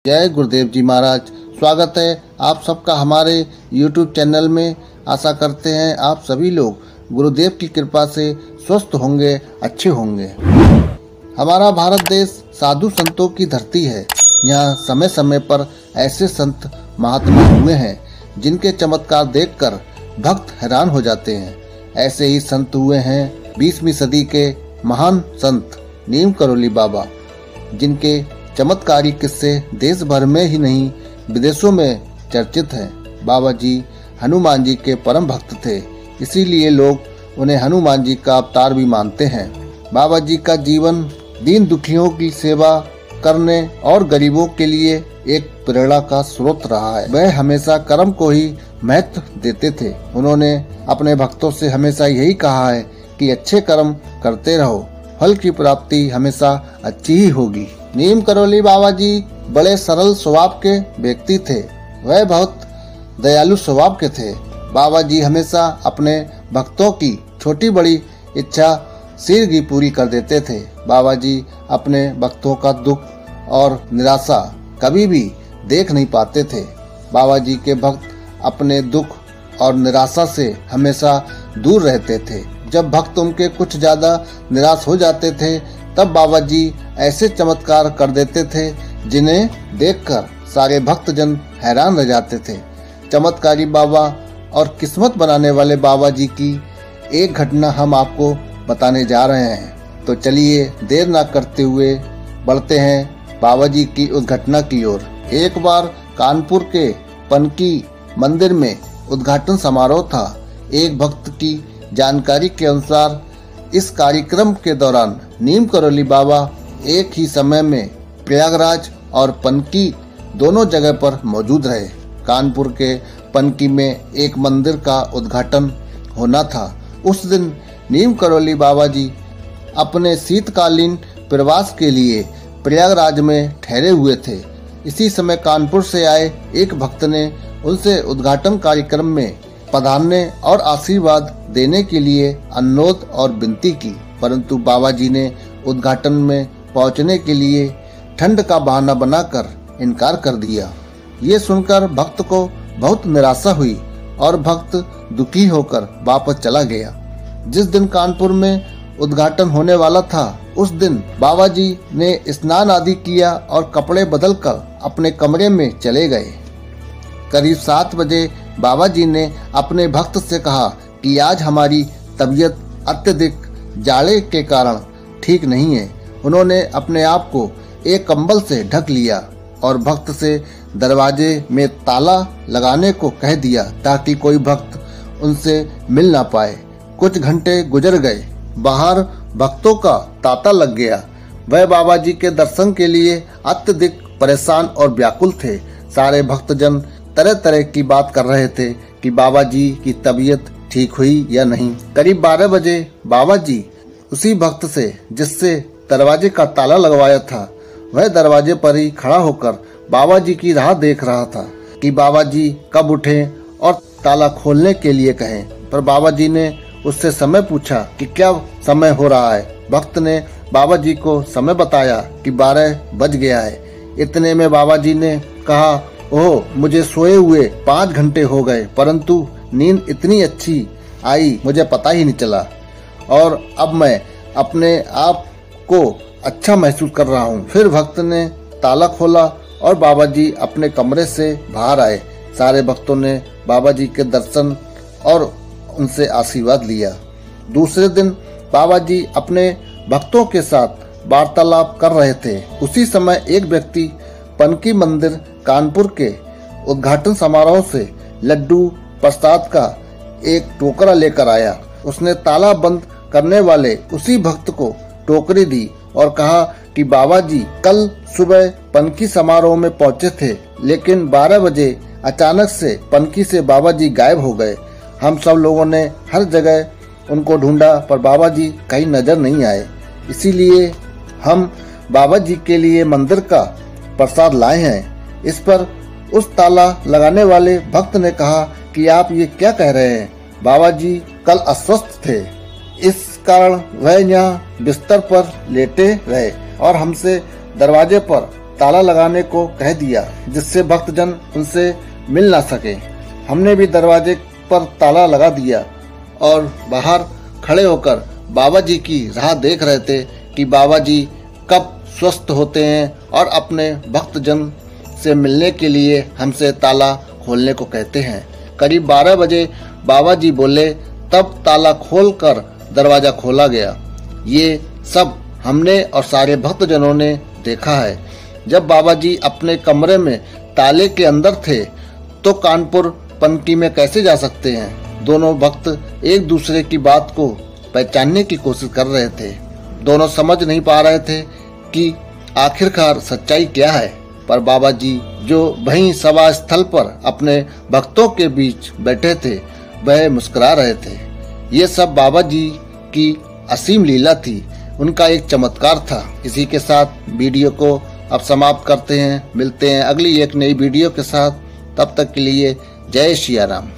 जय गुरुदेव जी महाराज। स्वागत है आप सबका हमारे YouTube चैनल में। आशा करते हैं आप सभी लोग गुरुदेव की कृपा से स्वस्थ होंगे, अच्छे होंगे। हमारा भारत देश साधु संतों की धरती है। यहाँ समय समय पर ऐसे संत महात्मा हुए हैं जिनके चमत्कार देखकर भक्त हैरान हो जाते हैं। ऐसे ही संत हुए हैं 20वीं सदी के महान संत नीम करोली बाबा, जिनके चमत्कारी किस्से देश भर में ही नहीं विदेशों में चर्चित हैं। बाबा जी हनुमान जी के परम भक्त थे, इसीलिए लोग उन्हें हनुमान जी का अवतार भी मानते हैं। बाबा जी का जीवन दीन दुखियों की सेवा करने और गरीबों के लिए एक प्रेरणा का स्रोत रहा है। वह हमेशा कर्म को ही महत्व देते थे। उन्होंने अपने भक्तों से हमेशा यही कहा है कि अच्छे कर्म करते रहो, फल की प्राप्ति हमेशा अच्छी ही होगी। नीम करोली बाबा जी बड़े सरल स्वभाव के व्यक्ति थे। वह बहुत दयालु स्वभाव के थे। बाबा जी हमेशा अपने भक्तों की छोटी बड़ी इच्छा शीघ्र पूरी कर देते थे। बाबा जी अपने भक्तों का दुख और निराशा कभी भी देख नहीं पाते थे। बाबा जी के भक्त अपने दुख और निराशा से हमेशा दूर रहते थे। जब भक्त उनके कुछ ज्यादा निराश हो जाते थे तब बाबा जी ऐसे चमत्कार कर देते थे जिन्हें देखकर सारे भक्तजन हैरान रह जाते थे। चमत्कारी बाबा और किस्मत बनाने वाले बाबा जी की एक घटना हम आपको बताने जा रहे हैं। तो चलिए देर ना करते हुए बढ़ते हैं बाबा जी की उस घटना की ओर। एक बार कानपुर के पनकी मंदिर में उद्घाटन समारोह था। एक भक्त की जानकारी के अनुसार इस कार्यक्रम के दौरान नीम करोली बाबा एक ही समय में प्रयागराज और पनकी दोनों जगह पर मौजूद रहे। कानपुर के पनकी में एक मंदिर का उद्घाटन होना था। उस दिन नीम करोली बाबा जी अपने शीतकालीन प्रवास के लिए प्रयागराज में ठहरे हुए थे। इसी समय कानपुर से आए एक भक्त ने उनसे उद्घाटन कार्यक्रम में पधारने और आशीर्वाद देने के लिए अनुरोध और विनती की, परंतु बाबा जी ने उद्घाटन में पहुंचने के लिए ठंड का बहाना बनाकर इनकार कर दिया। ये सुनकर भक्त को बहुत निराशा हुई और भक्त दुखी होकर वापस चला गया। जिस दिन कानपुर में उद्घाटन होने वाला था उस दिन बाबा जी ने स्नान आदि किया और कपड़े बदलकर अपने कमरे में चले गए। करीब 7 बजे बाबा जी ने अपने भक्त से कहा कि आज हमारी तबीयत अत्यधिक जाड़े के कारण ठीक नहीं है। उन्होंने अपने आप को एक कंबल से ढक लिया और भक्त से दरवाजे में ताला लगाने को कह दिया ताकि कोई भक्त उनसे मिल ना पाए। कुछ घंटे गुजर गए। बाहर भक्तों का तांता लग गया। वह बाबा जी के दर्शन के लिए अत्यधिक परेशान और व्याकुल थे। सारे भक्तजन तरह तरह की बात कर रहे थे कि बाबा जी की तबीयत ठीक हुई या नहीं। करीब 12 बजे बाबा जी उसी भक्त से जिससे दरवाजे का ताला लगवाया था वह दरवाजे पर ही खड़ा होकर बाबा जी की राह देख रहा था कि बाबा जी कब उठें और ताला खोलने के लिए कहें। पर बाबा जी ने उससे समय पूछा कि क्या समय हो रहा है। भक्त ने बाबा जी को समय बताया कि 12 बज गया है। इतने में बाबा जी ने कहा, ओह, मुझे सोए हुए 5 घंटे हो गए, परंतु नींद इतनी अच्छी आई मुझे पता ही नहीं चला और अब मैं अपने आप को अच्छा महसूस कर रहा हूँ। फिर भक्त ने ताला खोला और बाबा जी अपने कमरे से बाहर आए। सारे भक्तों ने बाबा जी के दर्शन और उनसे आशीर्वाद लिया। दूसरे दिन बाबा जी अपने भक्तों के साथ वार्तालाप कर रहे थे। उसी समय एक व्यक्ति पनकी मंदिर कानपुर के उद्घाटन समारोह से लड्डू प्रसाद का एक टोकरा लेकर आया। उसने ताला बंद करने वाले उसी भक्त को टोकरी दी और कहा कि बाबा जी कल सुबह पनकी समारोह में पहुंचे थे, लेकिन 12 बजे अचानक से पनकी से बाबा जी गायब हो गए। हम सब लोगों ने हर जगह उनको ढूंढा पर बाबा जी कहीं नजर नहीं आए। इसीलिए हम बाबा जी के लिए मंदिर का प्रसाद लाए हैं। इस पर उस ताला लगाने वाले भक्त ने कहा कि आप ये क्या कह रहे हैं? बाबा जी कल अस्वस्थ थे, इस कारण वह यहाँ बिस्तर पर लेटे रहे और हमसे दरवाजे पर ताला लगाने को कह दिया, जिससे भक्तजन उनसे मिल ना सके। हमने भी दरवाजे पर ताला लगा दिया और बाहर खड़े होकर बाबा जी की राह देख रहे थे कि बाबा जी कब स्वस्थ होते हैं और अपने भक्तजन से मिलने के लिए हमसे ताला खोलने को कहते हैं। करीब 12 बजे बाबा जी बोले, तब ताला खोलकर दरवाजा खोला गया। ये सब हमने और सारे भक्तजनों ने देखा है। जब बाबा जी अपने कमरे में ताले के अंदर थे तो कानपुर पनकी में कैसे जा सकते हैं। दोनों भक्त एक दूसरे की बात को पहचानने की कोशिश कर रहे थे। दोनों समझ नहीं पा रहे थे कि आखिरकार सच्चाई क्या है। पर बाबा जी जो वहीं सभा स्थल पर अपने भक्तों के बीच बैठे थे, वह मुस्कुरा रहे थे। ये सब बाबा जी की असीम लीला थी, उनका एक चमत्कार था। इसी के साथ वीडियो को अब समाप्त करते हैं। मिलते हैं अगली एक नई वीडियो के साथ। तब तक के लिए जय सिया राम।